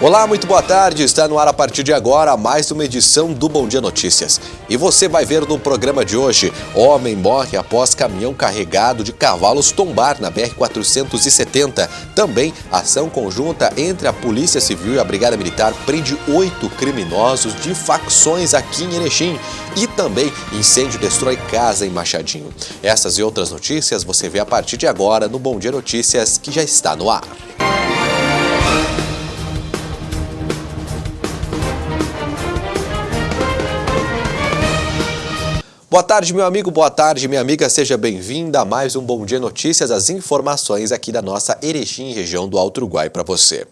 Olá, muito boa tarde. Está no ar a partir de agora mais uma edição do Bom Dia Notícias. E você vai ver no programa de hoje: homem morre após caminhão carregado de cavalos tombar na BR-470. Também ação conjunta entre a Polícia Civil e a Brigada Militar prende 8 criminosos de facções aqui em Erechim. E também incêndio destrói casa em Machadinho. Essas e outras notícias você vê a partir de agora no Bom Dia Notícias, que já está no ar. Boa tarde, meu amigo, boa tarde, minha amiga, seja bem-vinda a mais um Bom Dia Notícias, as informações aqui da nossa Erechim, região do Alto Uruguai, para você.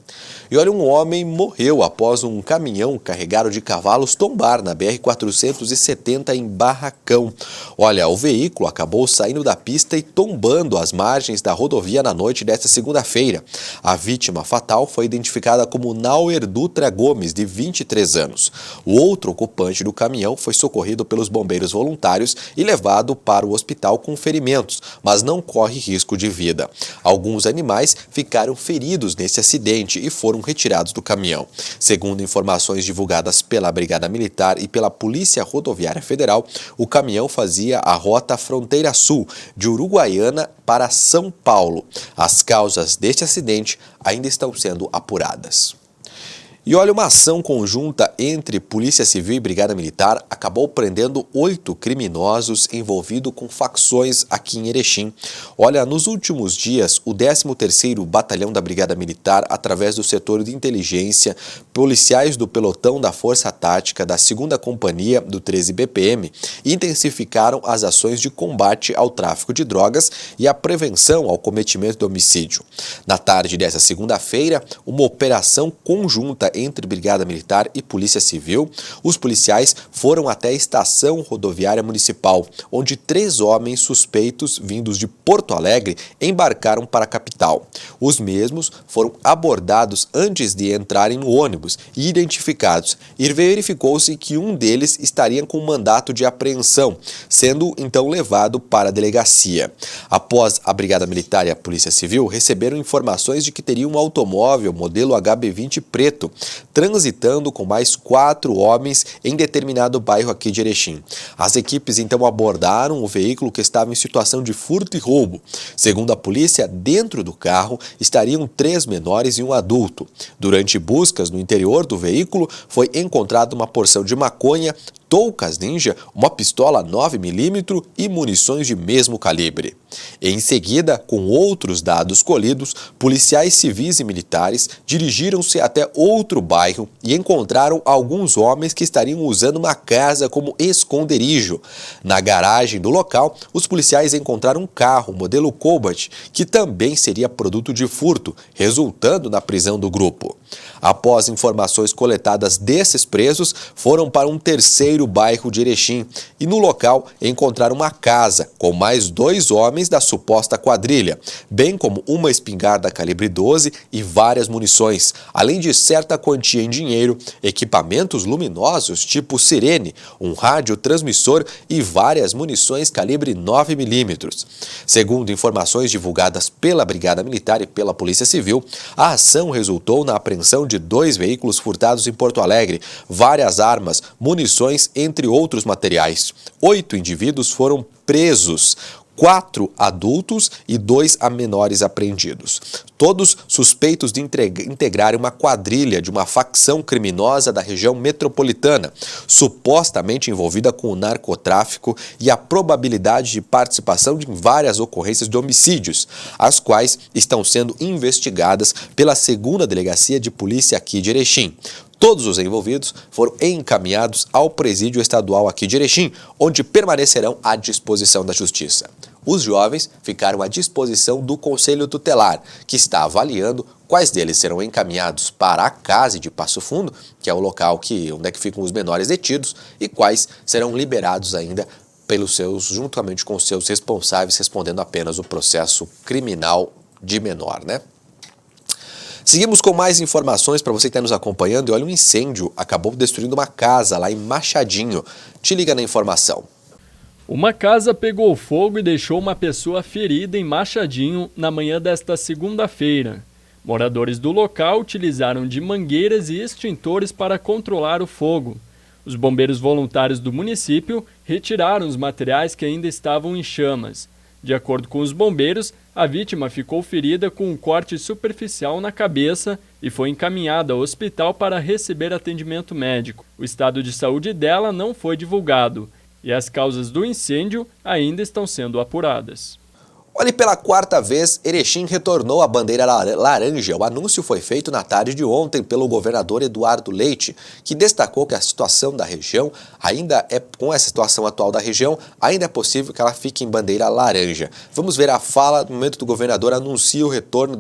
E olha, um homem morreu após um caminhão carregado de cavalos tombar na BR-470 em Barracão. Olha, o veículo acabou saindo da pista e tombando às margens da rodovia na noite desta segunda-feira. A vítima fatal foi identificada como Nauer Dutra Gomes, de 23 anos. O outro ocupante do caminhão foi socorrido pelos bombeiros voluntários e levado para o hospital com ferimentos, mas não corre risco de vida. Alguns animais ficaram feridos nesse acidente e foram retirados do caminhão. Segundo informações divulgadas pela Brigada Militar e pela Polícia Rodoviária Federal, o caminhão fazia a rota Fronteira Sul, de Uruguaiana para São Paulo. As causas deste acidente ainda estão sendo apuradas. E olha, uma ação conjunta entre Polícia Civil e Brigada Militar acabou prendendo 8 criminosos envolvidos com facções aqui em Erechim. Olha, nos últimos dias, o 13º Batalhão da Brigada Militar, através do setor de inteligência, policiais do pelotão da Força Tática da 2ª Companhia do 13 BPM, intensificaram as ações de combate ao tráfico de drogas e a prevenção ao cometimento de homicídio. Na tarde dessa segunda-feira, uma operação conjunta entre Brigada Militar e Polícia Civil, os policiais foram até a Estação Rodoviária Municipal, onde 3 homens suspeitos vindos de Porto Alegre embarcaram para a capital. Os mesmos foram abordados antes de entrarem no ônibus e identificados, e verificou-se que um deles estaria com mandato de apreensão, sendo então levado para a delegacia. Após a Brigada Militar e a Polícia Civil receberam informações de que teria um automóvel modelo HB20 preto transitando com mais 4 homens em determinado bairro aqui de Erechim. As equipes então abordaram o veículo, que estava em situação de furto e roubo. Segundo a polícia, dentro do carro estariam 3 menores e um adulto. Durante buscas no interior do veículo, foi encontrada uma porção de maconha, toucas ninja, uma pistola 9mm e munições de mesmo calibre. Em seguida, com outros dados colhidos, policiais civis e militares dirigiram-se até outro bairro e encontraram alguns homens que estariam usando uma casa como esconderijo. Na garagem do local, os policiais encontraram um carro modelo Cobalt, que também seria produto de furto, resultando na prisão do grupo. Após informações coletadas desses presos, foram para um terceiro bairro de Erechim e no local encontraram uma casa com mais 2 homens da suposta quadrilha, bem como uma espingarda calibre 12 e várias munições, além de certa quantia em dinheiro, equipamentos luminosos tipo sirene, um radiotransmissor e várias munições calibre 9mm. Segundo informações divulgadas pela Brigada Militar e pela Polícia Civil, a ação resultou na apreensão de 2 veículos furtados em Porto Alegre, várias armas, munições, entre outros materiais. 8 indivíduos foram presos, 4 adultos e 2 menores apreendidos. Todos suspeitos de integrarem uma quadrilha de uma facção criminosa da região metropolitana, supostamente envolvida com o narcotráfico e a probabilidade de participação em várias ocorrências de homicídios, as quais estão sendo investigadas pela 2ª Delegacia de Polícia aqui de Erechim. Todos os envolvidos foram encaminhados ao Presídio Estadual aqui de Erechim, onde permanecerão à disposição da Justiça. Os jovens ficaram à disposição do Conselho Tutelar, que está avaliando quais deles serão encaminhados para a CASE de Passo Fundo, que é o local onde é que ficam os menores detidos, e quais serão liberados ainda juntamente com os seus responsáveis, respondendo apenas o processo criminal de menor, né? Seguimos com mais informações para você que está nos acompanhando. E olha, um incêndio acabou destruindo uma casa lá em Machadinho. Te liga na informação. Uma casa pegou fogo e deixou uma pessoa ferida em Machadinho na manhã desta segunda-feira. Moradores do local utilizaram de mangueiras e extintores para controlar o fogo. Os bombeiros voluntários do município retiraram os materiais que ainda estavam em chamas. De acordo com os bombeiros, a vítima ficou ferida com um corte superficial na cabeça e foi encaminhada ao hospital para receber atendimento médico. O estado de saúde dela não foi divulgado e as causas do incêndio ainda estão sendo apuradas. Olha, pela quarta vez, Erechim retornou à bandeira laranja. O anúncio foi feito na tarde de ontem pelo governador Eduardo Leite, que destacou que a situação da região com essa situação atual da região, ainda é possível que ela fique em bandeira laranja. Vamos ver a fala no momento do governador anuncia o retorno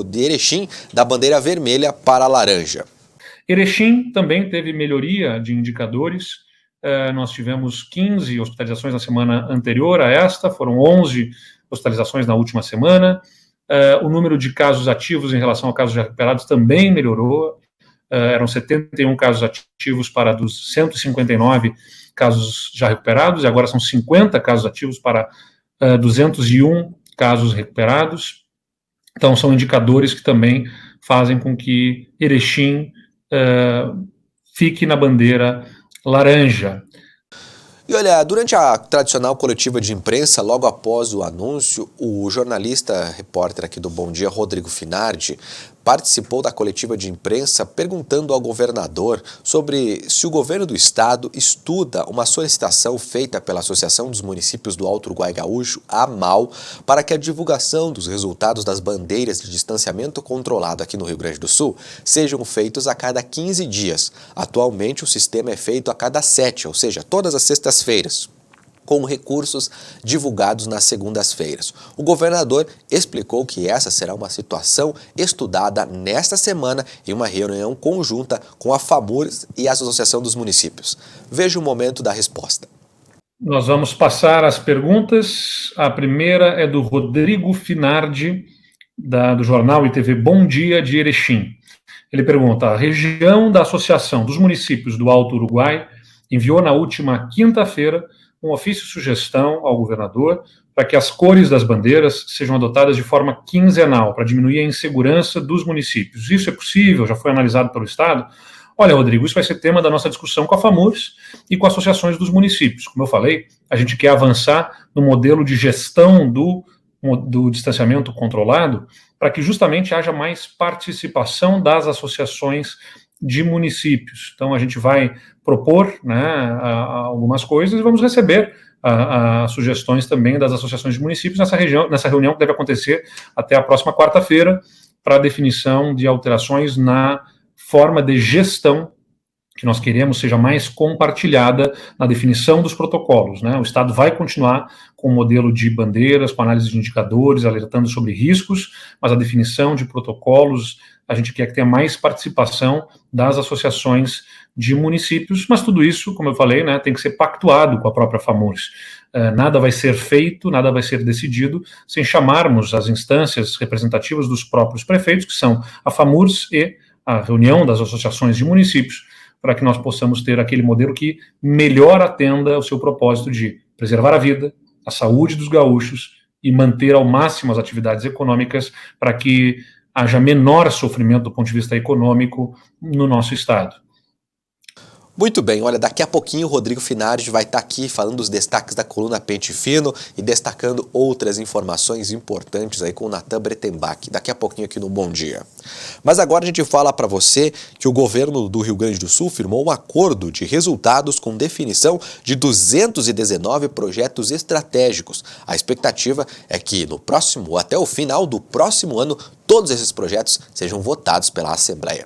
de Erechim da bandeira vermelha para a laranja. Erechim também teve melhoria de indicadores. Nós tivemos 15 hospitalizações na semana anterior a esta, foram 11 hospitalizações na última semana. O número de casos ativos em relação a casos já recuperados também melhorou. Eram 71 casos ativos para dos 159 casos já recuperados, e agora são 50 casos ativos para 201 casos recuperados. Então, são indicadores que também fazem com que Erechim fique na bandeira laranja. E olha, durante a tradicional coletiva de imprensa, logo após o anúncio, o jornalista, repórter aqui do Bom Dia, Rodrigo Finardi, participou da coletiva de imprensa perguntando ao governador sobre se o governo do estado estuda uma solicitação feita pela Associação dos Municípios do Alto Uruguai Gaúcho, a AMAL, para que a divulgação dos resultados das bandeiras de distanciamento controlado aqui no Rio Grande do Sul sejam feitos a cada 15 dias. Atualmente o sistema é feito a cada 7, ou seja, todas as sextas-feiras, com recursos divulgados nas segundas-feiras. O governador explicou que essa será uma situação estudada nesta semana em uma reunião conjunta com a FAMURS e a Associação dos Municípios. Veja o momento da resposta. Nós vamos passar as perguntas. A primeira é do Rodrigo Finardi, do jornal e TV Bom Dia de Erechim. Ele pergunta: a região da Associação dos Municípios do Alto Uruguai enviou na última quinta-feira um ofício-sugestão ao governador para que as cores das bandeiras sejam adotadas de forma quinzenal, para diminuir a insegurança dos municípios. Isso é possível? Já foi analisado pelo Estado? Olha, Rodrigo, isso vai ser tema da nossa discussão com a FAMURS e com associações dos municípios. Como eu falei, a gente quer avançar no modelo de gestão do distanciamento controlado para que justamente haja mais participação das associações de municípios. Então, a gente vai propor, né, algumas coisas e vamos receber sugestões também das associações de municípios nessa reunião que deve acontecer até a próxima quarta-feira para a definição de alterações na forma de gestão que nós queremos seja mais compartilhada na definição dos protocolos, né? O Estado vai continuar com o modelo de bandeiras, com análise de indicadores, alertando sobre riscos, mas a definição de protocolos, a gente quer que tenha mais participação das associações de municípios, mas tudo isso, como eu falei, né, tem que ser pactuado com a própria FAMURS. Nada vai ser feito, nada vai ser decidido sem chamarmos as instâncias representativas dos próprios prefeitos, que são a FAMURS e a reunião das associações de municípios, para que nós possamos ter aquele modelo que melhor atenda ao seu propósito de preservar a vida, a saúde dos gaúchos e manter ao máximo as atividades econômicas para que haja menor sofrimento do ponto de vista econômico no nosso estado. Muito bem, olha, daqui a pouquinho o Rodrigo Finardi vai estar aqui falando dos destaques da coluna Pente Fino e destacando outras informações importantes aí com o Natan Bretenbach, daqui a pouquinho aqui no Bom Dia. Mas agora a gente fala para você que o governo do Rio Grande do Sul firmou um acordo de resultados com definição de 219 projetos estratégicos. A expectativa é que até o final do próximo ano, todos esses projetos sejam votados pela Assembleia.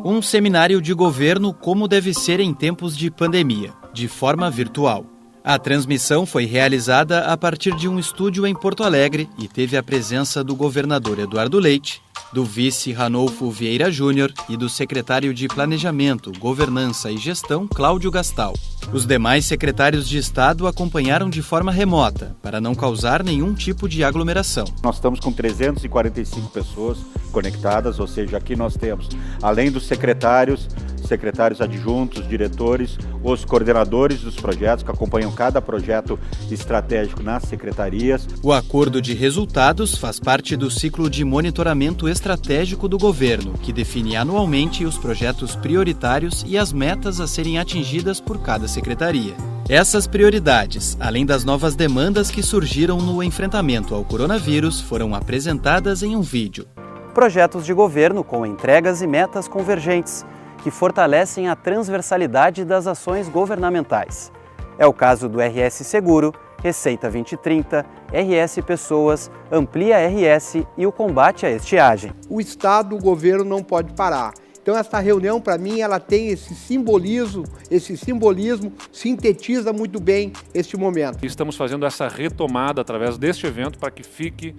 Um seminário de governo como deve ser em tempos de pandemia, de forma virtual. A transmissão foi realizada a partir de um estúdio em Porto Alegre e teve a presença do governador Eduardo Leite, do vice Ranolfo Vieira Júnior e do secretário de Planejamento, Governança e Gestão, Cláudio Gastal. Os demais secretários de Estado acompanharam de forma remota, para não causar nenhum tipo de aglomeração. Nós estamos com 345 pessoas conectadas, ou seja, aqui nós temos, além dos secretários, secretários adjuntos, diretores, os coordenadores dos projetos que acompanham cada projeto estratégico nas secretarias. O acordo de resultados faz parte do ciclo de monitoramento estratégico do governo, que define anualmente os projetos prioritários e as metas a serem atingidas por cada secretaria. Essas prioridades, além das novas demandas que surgiram no enfrentamento ao coronavírus, foram apresentadas em um vídeo. Projetos de governo com entregas e metas convergentes, que fortalecem a transversalidade das ações governamentais. É o caso do RS Seguro, Receita 2030, RS Pessoas, Amplia RS e o combate à estiagem. O Estado, o governo não pode parar. Então essa reunião, para mim, ela tem esse simbolismo sintetiza muito bem este momento. Estamos fazendo essa retomada através deste evento para que fique,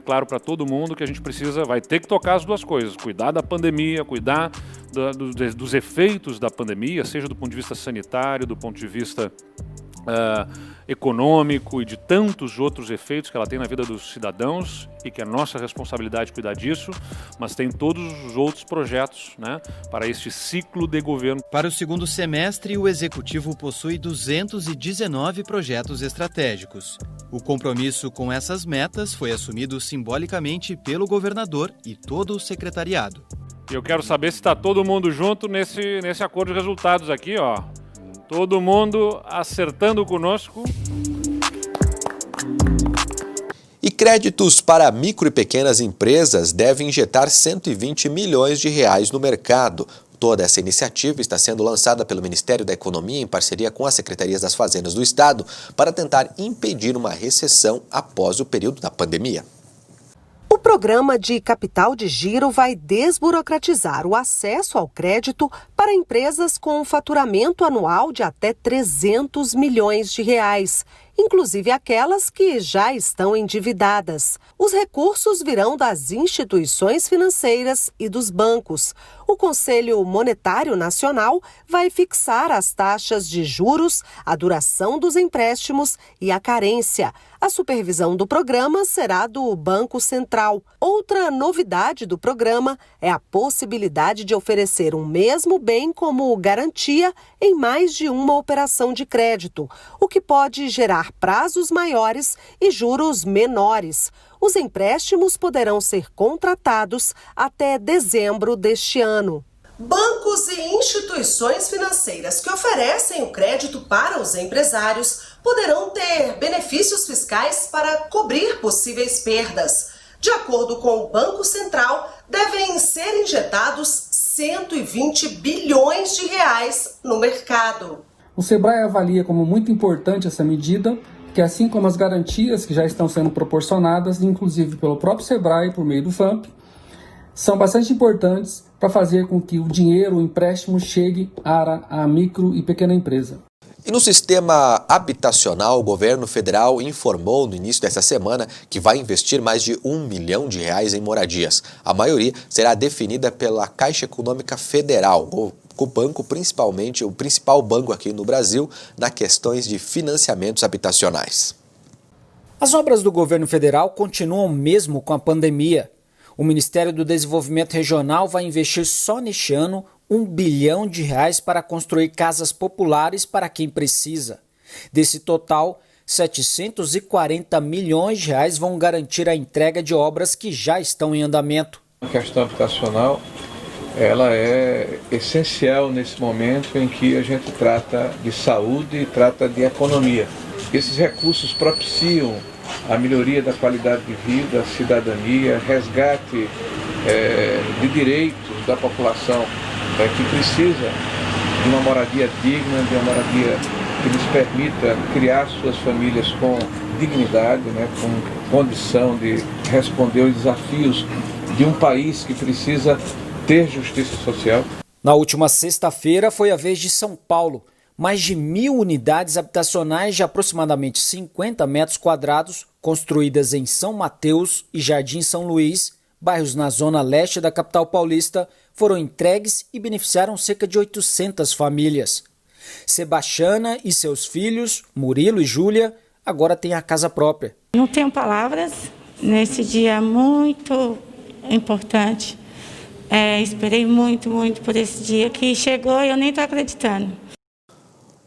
claro para todo mundo que a gente vai ter que tocar as duas coisas, cuidar da pandemia, cuidar dos efeitos da pandemia, seja do ponto de vista sanitário, do ponto de vista econômico e de tantos outros efeitos que ela tem na vida dos cidadãos e que é nossa responsabilidade cuidar disso, mas tem todos os outros projetos para este ciclo de governo. Para o segundo semestre, o Executivo possui 219 projetos estratégicos. O compromisso com essas metas foi assumido simbolicamente pelo governador e todo o secretariado. Eu quero saber se está todo mundo junto nesse acordo de resultados aqui, ó. Todo mundo acertando conosco. E créditos para micro e pequenas empresas devem injetar 120 milhões de reais no mercado. Toda essa iniciativa está sendo lançada pelo Ministério da Economia em parceria com as Secretarias das Fazendas do Estado para tentar impedir uma recessão após o período da pandemia. O programa de capital de giro vai desburocratizar o acesso ao crédito para empresas com um faturamento anual de até 300 milhões de reais, inclusive aquelas que já estão endividadas. Os recursos virão das instituições financeiras e dos bancos. O Conselho Monetário Nacional vai fixar as taxas de juros, a duração dos empréstimos e a carência. A supervisão do programa será do Banco Central. Outra novidade do programa é a possibilidade de oferecer um mesmo bem como garantia em mais de uma operação de crédito, o que pode gerar prazos maiores e juros menores. Os empréstimos poderão ser contratados até dezembro deste ano. Bancos e instituições financeiras que oferecem o crédito para os empresários poderão ter benefícios fiscais para cobrir possíveis perdas. De acordo com o Banco Central, devem ser injetados 120 bilhões de reais no mercado. O Sebrae avalia como muito importante essa medida, que assim como as garantias que já estão sendo proporcionadas, inclusive pelo próprio Sebrae por meio do FAMP, são bastante importantes para fazer com que o dinheiro, o empréstimo, chegue à micro e pequena empresa. E no sistema habitacional, o governo federal informou no início desta semana que vai investir mais de R$1 milhão em moradias. A maioria será definida pela Caixa Econômica Federal, o banco principalmente, o principal banco aqui no Brasil, nas questões de financiamentos habitacionais. As obras do governo federal continuam mesmo com a pandemia. O Ministério do Desenvolvimento Regional vai investir só neste ano R$1 bilhão para construir casas populares para quem precisa. Desse total, 740 milhões de reais vão garantir a entrega de obras que já estão em andamento. A questão habitacional, ela é essencial nesse momento em que a gente trata de saúde e trata de economia. Esses recursos propiciam a melhoria da qualidade de vida, cidadania, resgate de direitos da população que precisa de uma moradia digna, de uma moradia que lhes permita criar suas famílias com dignidade, com condição de responder aos desafios de um país que precisa ter justiça social. Na última sexta-feira foi a vez de São Paulo. Mais de 1.000 unidades habitacionais de aproximadamente 50 metros quadrados, construídas em São Mateus e Jardim São Luís, bairros na zona leste da capital paulista, foram entregues e beneficiaram cerca de 800 famílias. Sebastiana e seus filhos, Murilo e Júlia, agora têm a casa própria. Não tenho palavras nesse dia muito importante Esperei muito por esse dia que chegou e eu nem estou acreditando.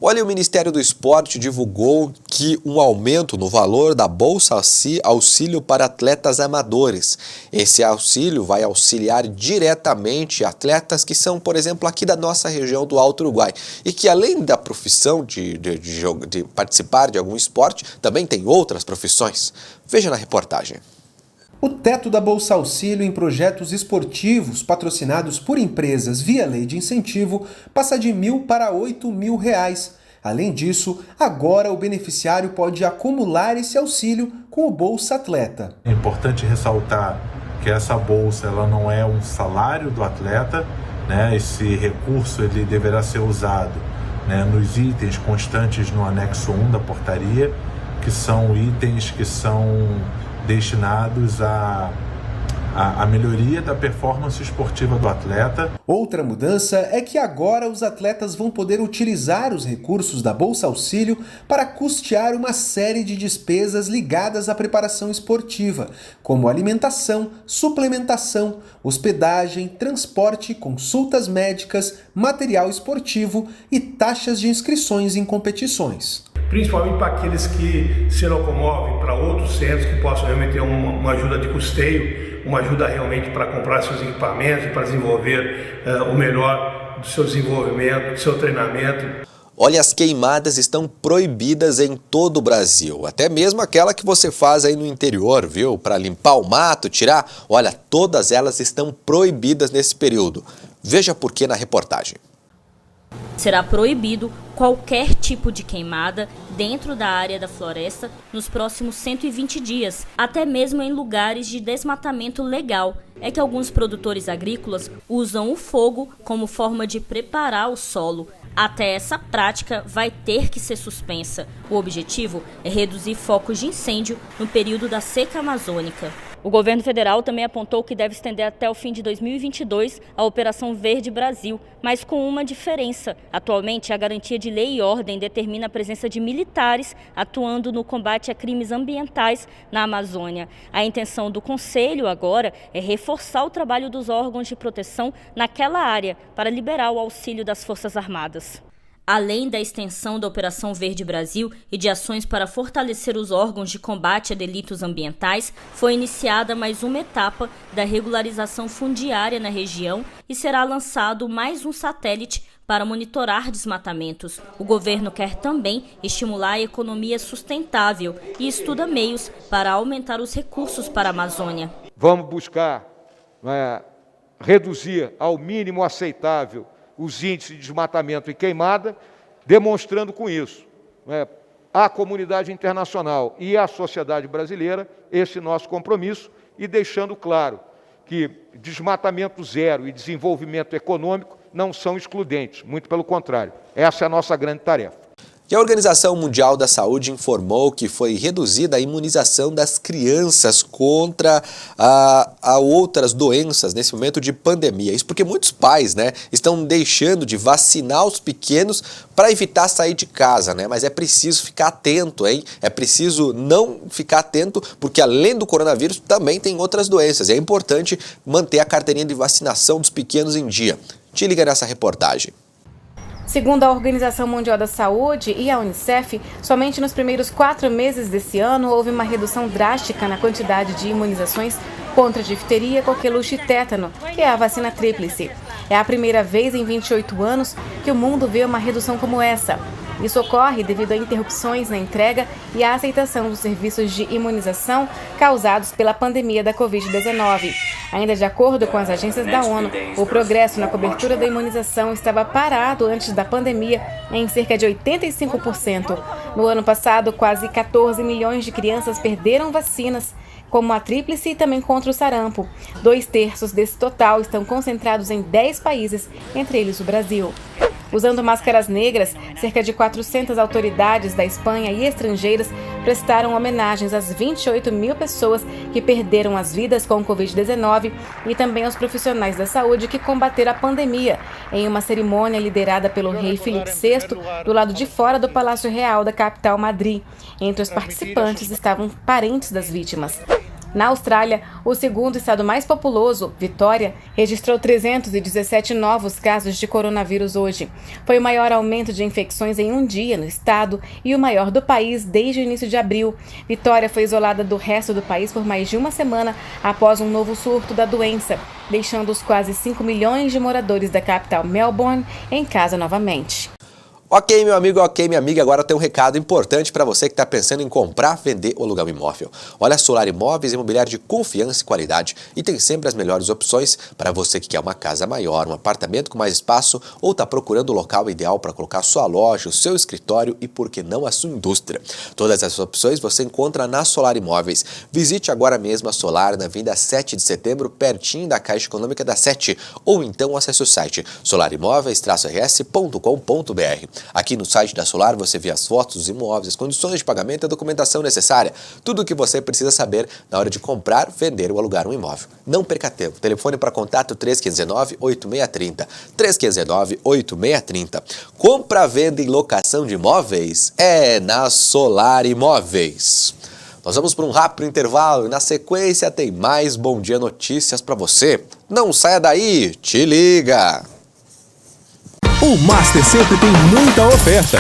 Olha, o Ministério do Esporte divulgou que um aumento no valor da Bolsa Auxílio para atletas amadores. Esse auxílio vai auxiliar diretamente atletas que são, por exemplo, aqui da nossa região do Alto Uruguai e que, além da profissão de participar de algum esporte, também tem outras profissões. Veja na reportagem. O teto da Bolsa Auxílio em projetos esportivos patrocinados por empresas via lei de incentivo passa de R$1.000 para R$8.000. Além disso, agora o beneficiário pode acumular esse auxílio com o Bolsa Atleta. É importante ressaltar que essa bolsa ela não é um salário do atleta, né? Esse recurso ele deverá ser usado, né, nos itens constantes no anexo 1 da portaria, que são itens que são destinados à melhoria da performance esportiva do atleta. Outra mudança é que agora os atletas vão poder utilizar os recursos da Bolsa Auxílio para custear uma série de despesas ligadas à preparação esportiva, como alimentação, suplementação, hospedagem, transporte, consultas médicas, material esportivo e taxas de inscrições em competições. Principalmente para aqueles que se locomovem para outros centros que possam realmente ter uma ajuda de custeio, uma ajuda realmente para comprar seus equipamentos, para desenvolver o melhor do seu desenvolvimento, do seu treinamento. Olha, as queimadas estão proibidas em todo o Brasil, até mesmo aquela que você faz aí no interior, viu? Para limpar o mato, tirar, olha, todas elas estão proibidas nesse período. Veja por que na reportagem. Será proibido qualquer tipo de queimada dentro da área da floresta nos próximos 120 dias, até mesmo em lugares de desmatamento legal. É que alguns produtores agrícolas usam o fogo como forma de preparar o solo. Até essa prática vai ter que ser suspensa. O objetivo é reduzir focos de incêndio no período da seca amazônica. O governo federal também apontou que deve estender até o fim de 2022 a Operação Verde Brasil, mas com uma diferença. Atualmente, a garantia de lei e ordem determina a presença de militares atuando no combate a crimes ambientais na Amazônia. A intenção do Conselho agora é reforçar o trabalho dos órgãos de proteção naquela área para liberar o auxílio das Forças Armadas. Além da extensão da Operação Verde Brasil e de ações para fortalecer os órgãos de combate a delitos ambientais, foi iniciada mais uma etapa da regularização fundiária na região e será lançado mais um satélite para monitorar desmatamentos. O governo quer também estimular a economia sustentável e estuda meios para aumentar os recursos para a Amazônia. Vamos buscar reduzir ao mínimo aceitável os índices de desmatamento e queimada, demonstrando com isso à comunidade internacional e à sociedade brasileira esse nosso compromisso e deixando claro que desmatamento zero e desenvolvimento econômico não são excludentes, muito pelo contrário. Essa é a nossa grande tarefa. E a Organização Mundial da Saúde informou que foi reduzida a imunização das crianças contra a outras doenças nesse momento de pandemia. Isso porque muitos pais, estão deixando de vacinar os pequenos para evitar sair de casa, Mas é preciso ficar atento, hein? É preciso não ficar atento porque além do coronavírus também tem outras doenças. E é importante manter a carteirinha de vacinação dos pequenos em dia. Te liga nessa reportagem. Segundo a Organização Mundial da Saúde e a Unicef, somente nos primeiros 4 meses desse ano houve uma redução drástica na quantidade de imunizações contra difteria, coqueluche e tétano, que é a vacina tríplice. É a primeira vez em 28 anos que o mundo vê uma redução como essa. Isso ocorre devido a interrupções na entrega e à aceitação dos serviços de imunização causados pela pandemia da Covid-19. Ainda de acordo com as agências da ONU, o progresso na cobertura da imunização estava parado antes da pandemia em cerca de 85%. No ano passado, quase 14 milhões de crianças perderam vacinas, como a tríplice e também contra o sarampo. 2/3 desse total estão concentrados em 10 países, entre eles o Brasil. Usando máscaras negras, cerca de 400 autoridades da Espanha e estrangeiras prestaram homenagens às 28 mil pessoas que perderam as vidas com o Covid-19 e também aos profissionais da saúde que combateram a pandemia, em uma cerimônia liderada pelo rei Filipe VI, do lado de fora do Palácio Real da capital Madrid. Entre os participantes estavam parentes das vítimas. Na Austrália, o segundo estado mais populoso, Vitória, registrou 317 novos casos de coronavírus hoje. Foi o maior aumento de infecções em um dia no estado e o maior do país desde o início de abril. Vitória foi isolada do resto do país por mais de uma semana após um novo surto da doença, deixando os quase 5 milhões de moradores da capital Melbourne em casa novamente. Ok, meu amigo, ok, minha amiga, agora tem um recado importante para você que está pensando em comprar, vender ou alugar um imóvel. Olha, a Solar Imóveis é imobiliário de confiança e qualidade e tem sempre as melhores opções para você que quer uma casa maior, um apartamento com mais espaço ou está procurando o local ideal para colocar sua loja, o seu escritório e, por que não, a sua indústria. Todas essas opções você encontra na Solar Imóveis. Visite agora mesmo a Solar na Avenida 7 de Setembro, pertinho da Caixa Econômica da 7, ou então acesse o site solarimóveis-rs.com.br. Aqui no site da Solar você vê as fotos dos imóveis, as condições de pagamento e a documentação necessária. Tudo o que você precisa saber na hora de comprar, vender ou alugar um imóvel. Não perca tempo. Telefone para contato 3519-8630. 3519-8630. Compra, venda e locação de imóveis é na Solar Imóveis. Nós vamos para um rápido intervalo e na sequência tem mais Bom Dia Notícias para você. Não saia daí, te liga! O Master sempre tem muita oferta.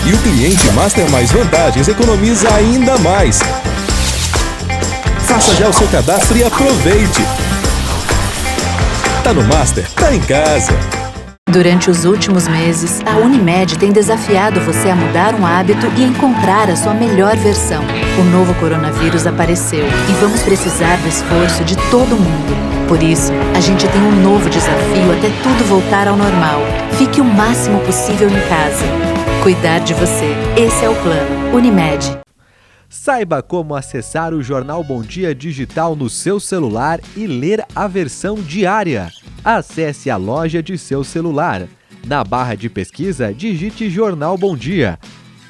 E o cliente Master mais vantagens economiza ainda mais. Faça já o seu cadastro e aproveite. Tá no Master, tá em casa. Durante os últimos meses, a Unimed tem desafiado você a mudar um hábito e encontrar a sua melhor versão. O novo coronavírus apareceu e vamos precisar do esforço de todo mundo. Por isso, a gente tem um novo desafio até tudo voltar ao normal. Fique o máximo possível em casa. Cuidar de você. Esse é o plano. Unimed. Saiba como acessar o Jornal Bom Dia digital no seu celular e ler a versão diária. Acesse a loja de seu celular. Na barra de pesquisa, digite Jornal Bom Dia.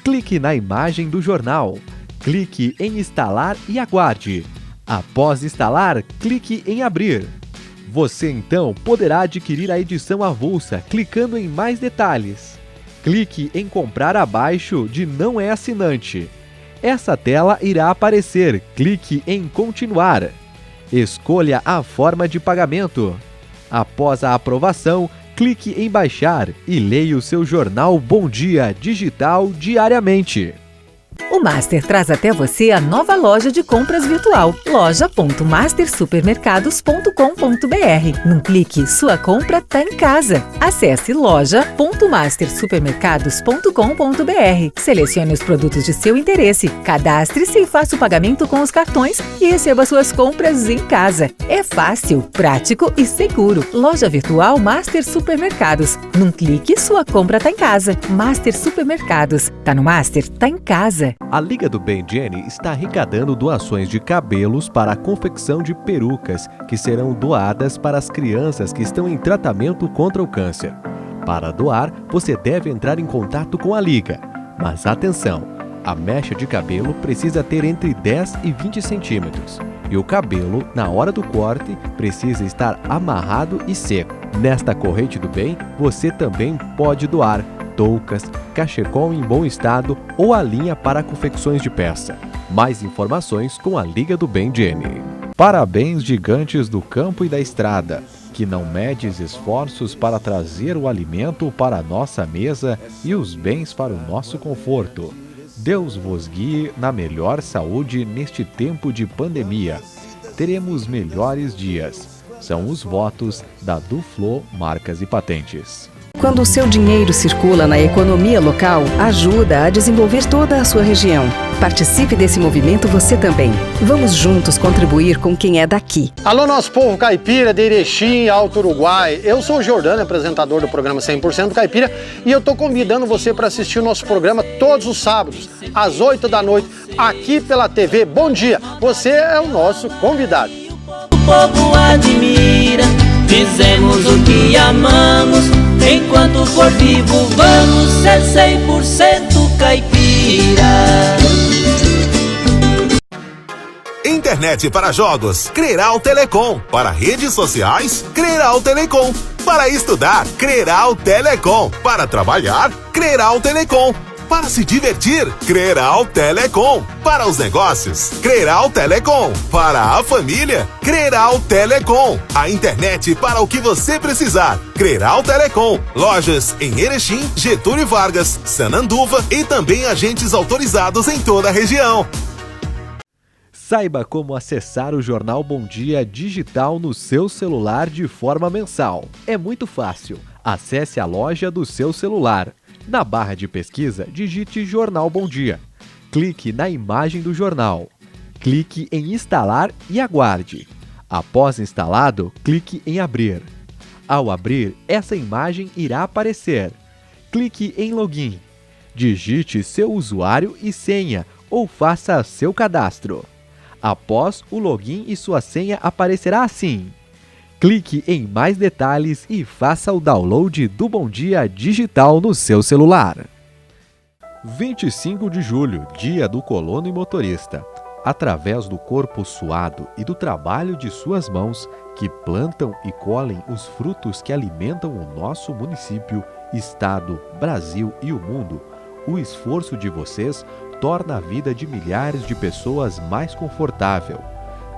Clique na imagem do jornal. Clique em instalar e aguarde. Após instalar, clique em abrir. Você então poderá adquirir a edição avulsa clicando em mais detalhes. Clique em comprar abaixo de não é assinante. Essa tela irá aparecer. Clique em continuar. Escolha a forma de pagamento. Após a aprovação, clique em baixar e leia o seu jornal Bom Dia digital diariamente. O Master traz até você a nova loja de compras virtual, loja.mastersupermercados.com.br. Num clique, sua compra tá em casa. Acesse loja.mastersupermercados.com.br. Selecione os produtos de seu interesse, cadastre-se e faça o pagamento com os cartões e receba suas compras em casa. É fácil, prático e seguro. Loja virtual Master Supermercados. Num clique, sua compra tá em casa. Master Supermercados. Tá no Master, tá em casa. A Liga do Bem Jenny está arrecadando doações de cabelos para a confecção de perucas que serão doadas para as crianças que estão em tratamento contra o câncer. Para doar, você deve entrar em contato com a Liga. Mas atenção, a mecha de cabelo precisa ter entre 10 e 20 centímetros. E o cabelo, na hora do corte, precisa estar amarrado e seco. Nesta corrente do bem, você também pode doar toucas, cachecol em bom estado ou a linha para confecções de peça. Mais informações com a Liga do Bem Jenny. Parabéns, gigantes do campo e da estrada, que não medes esforços para trazer o alimento para a nossa mesa e os bens para o nosso conforto. Deus vos guie na melhor saúde neste tempo de pandemia. Teremos melhores dias. São os votos da Duflo Marcas e Patentes. Quando o seu dinheiro circula na economia local, ajuda a desenvolver toda a sua região. Participe desse movimento você também. Vamos juntos contribuir com quem é daqui. Alô, nosso povo caipira de Erechim, Alto Uruguai. Eu sou o Jordano, apresentador do programa 100% Caipira, e eu estou convidando você para assistir o nosso programa todos os sábados, às 8 da noite, aqui pela TV Bom Dia. Você é o nosso convidado. O povo admira, fizemos o que amamos. Enquanto for vivo, vamos ser 100% caipira. Internet para jogos, Creral Telecom. Para redes sociais, Creral Telecom. Para estudar, Creral Telecom. Para trabalhar, Creral Telecom. para se divertir. Creral Telecom, para os negócios. Creral Telecom, para a família. Creral Telecom, a internet para o que você precisar. Creral Telecom, lojas em Erechim, Getúlio Vargas, Sananduva e também agentes autorizados em toda a região. Saiba como acessar o Jornal Bom Dia digital no seu celular de forma mensal. É muito fácil. Acesse a loja do seu celular. Na barra de pesquisa, digite Jornal Bom Dia. Clique na imagem do jornal. Clique em instalar e aguarde. Após instalado, clique em abrir. Ao abrir, essa imagem irá aparecer. Clique em login. Digite seu usuário e senha ou faça seu cadastro. Após o login e sua senha aparecerá assim. Clique em mais detalhes e faça o download do Bom Dia digital no seu celular. 25 de julho, Dia do Colono e Motorista. Através do corpo suado e do trabalho de suas mãos, que plantam e colhem os frutos que alimentam o nosso município, estado, Brasil e o mundo, o esforço de vocês torna a vida de milhares de pessoas mais confortável.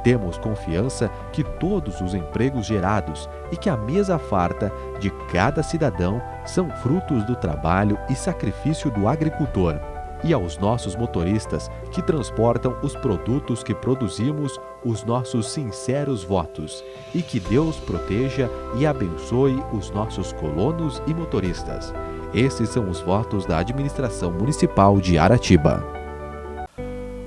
Temos confiança que todos os empregos gerados e que a mesa farta de cada cidadão são frutos do trabalho e sacrifício do agricultor. E aos nossos motoristas que transportam os produtos que produzimos, os nossos sinceros votos. E que Deus proteja e abençoe os nossos colonos e motoristas. Esses são os votos da Administração Municipal de Aratiba.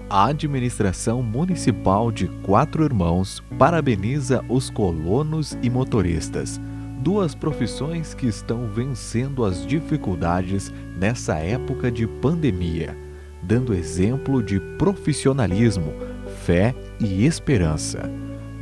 A Administração Municipal de Quatro Irmãos parabeniza os colonos e motoristas, duas profissões que estão vencendo as dificuldades nessa época de pandemia, dando exemplo de profissionalismo, fé e esperança.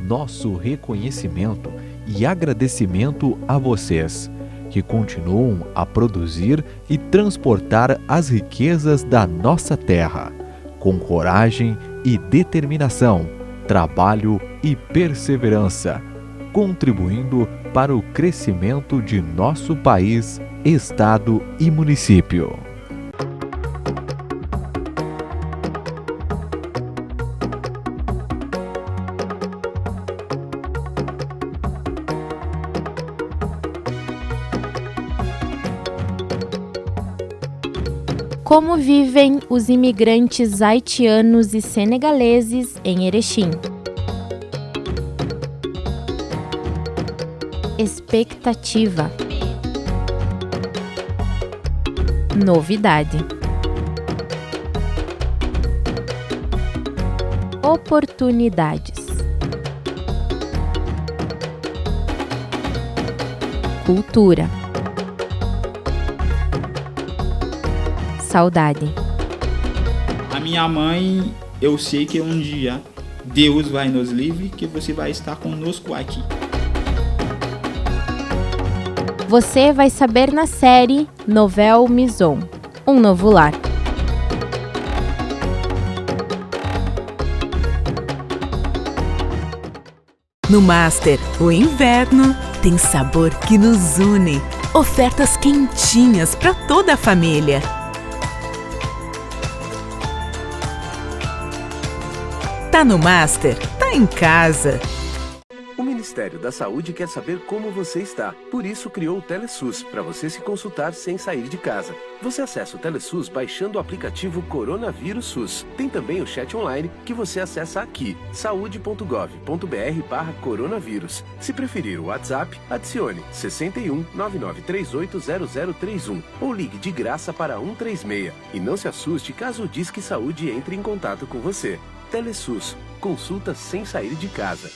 Nosso reconhecimento e agradecimento a vocês, que continuam a produzir e transportar as riquezas da nossa terra, com coragem e determinação, trabalho e perseverança, contribuindo para o crescimento de nosso país, estado e município. Como vivem os imigrantes haitianos e senegaleses em Erechim? Expectativa. Novidade. Oportunidades. Cultura. Saudade. A minha mãe, eu sei que um dia Deus vai nos livre, que você vai estar conosco aqui. Você vai saber na série Nouvelle Maison, um novo lar. No Master, o inverno tem sabor que nos une. Ofertas quentinhas para toda a família. Tá no Master, tá em casa. O Ministério da Saúde quer saber como você está. Por isso criou o TeleSUS, para você se consultar sem sair de casa. Você acessa o TeleSUS baixando o aplicativo Coronavírus SUS. Tem também o chat online que você acessa aqui, saude.gov.br/coronavírus. Se preferir o WhatsApp, adicione 61 99380031 ou ligue de graça para 136. E não se assuste caso o Disque Saúde entre em contato com você. TeleSUS, consulta sem sair de casa.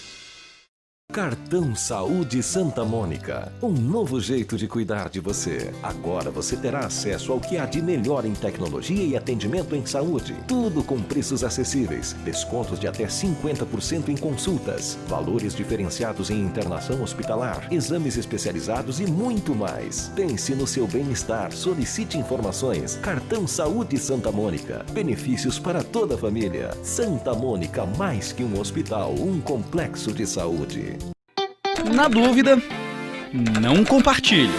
Cartão Saúde Santa Mônica, um novo jeito de cuidar de você. Agora você terá acesso ao que há de melhor em tecnologia e atendimento em saúde. Tudo com preços acessíveis, descontos de até 50% em consultas, valores diferenciados em internação hospitalar, exames especializados e muito mais. Pense no seu bem-estar, solicite informações. Cartão Saúde Santa Mônica, benefícios para toda a família. Santa Mônica, mais que um hospital, um complexo de saúde. Na dúvida, não compartilhe.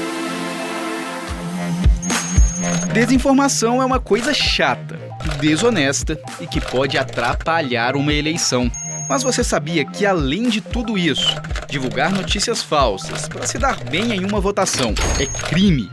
Desinformação é uma coisa chata, desonesta e que pode atrapalhar uma eleição. Mas você sabia que, além de tudo isso, divulgar notícias falsas para se dar bem em uma votação é crime?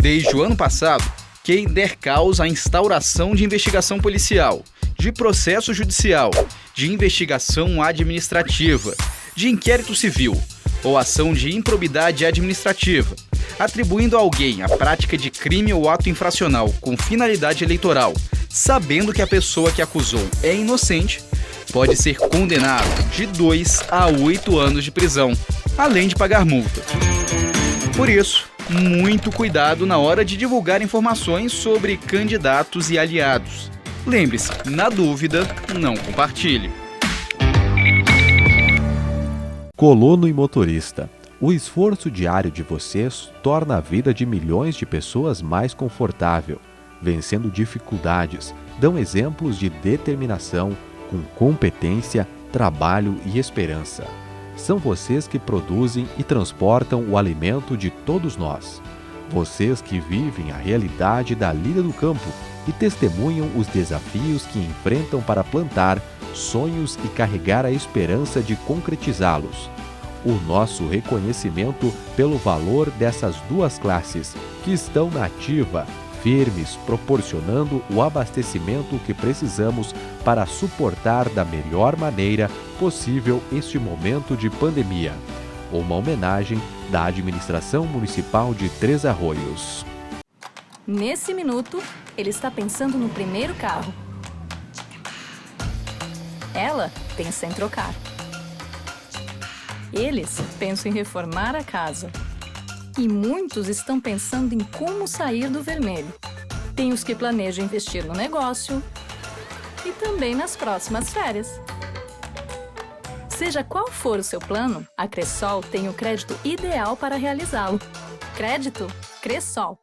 Desde o ano passado, quem der causa à instauração de investigação policial, de processo judicial, de investigação administrativa, de inquérito civil ou ação de improbidade administrativa, atribuindo a alguém a prática de crime ou ato infracional com finalidade eleitoral, sabendo que a pessoa que acusou é inocente, pode ser condenado de 2 a 8 anos de prisão, além de pagar multa. Por isso, muito cuidado na hora de divulgar informações sobre candidatos e aliados. Lembre-se, na dúvida, não compartilhe. Colono e motorista. O esforço diário de vocês torna a vida de milhões de pessoas mais confortável. Vencendo dificuldades, dão exemplos de determinação, com competência, trabalho e esperança. São vocês que produzem e transportam o alimento de todos nós. Vocês que vivem a realidade da lida do campo e testemunham os desafios que enfrentam para plantar sonhos e carregar a esperança de concretizá-los. O nosso reconhecimento pelo valor dessas duas classes, que estão na ativa, firmes, proporcionando o abastecimento que precisamos para suportar da melhor maneira possível este momento de pandemia. Uma homenagem da Administração Municipal de Três Arroios. Nesse minuto, ele está pensando no primeiro carro. Ela pensa em trocar. Eles pensam em reformar a casa. E muitos estão pensando em como sair do vermelho. Tem os que planejam investir no negócio e também nas próximas férias. Seja qual for o seu plano, a Cressol tem o crédito ideal para realizá-lo. Crédito Cressol.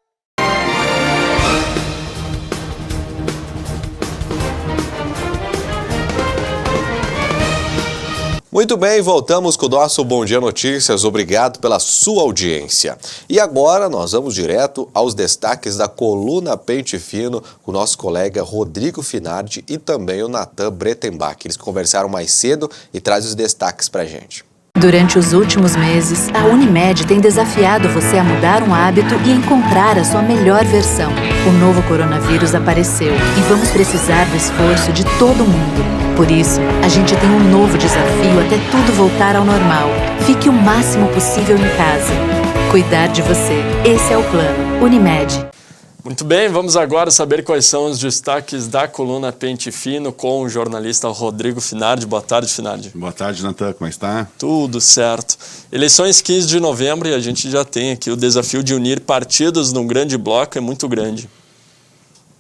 Muito bem, voltamos com o nosso Bom Dia Notícias. Obrigado pela sua audiência. E agora nós vamos direto aos destaques da coluna Pente Fino com o nosso colega Rodrigo Finardi e também o Natan Bretenbach. Eles conversaram mais cedo e trazem os destaques pra gente. Durante os últimos meses, a Unimed tem desafiado você a mudar um hábito e encontrar a sua melhor versão. O novo coronavírus apareceu e vamos precisar do esforço de todo mundo. Por isso, a gente tem um novo desafio até tudo voltar ao normal. Fique o máximo possível em casa. Cuidar de você. Esse é o plano. Unimed. Muito bem, vamos agora saber quais são os destaques da coluna Pente Fino com o jornalista Rodrigo Finardi. Boa tarde, Finardi. Boa tarde, Natan. Como está? Tudo certo. Eleições 15 de novembro e a gente já tem aqui o desafio de unir partidos num grande bloco, é muito grande.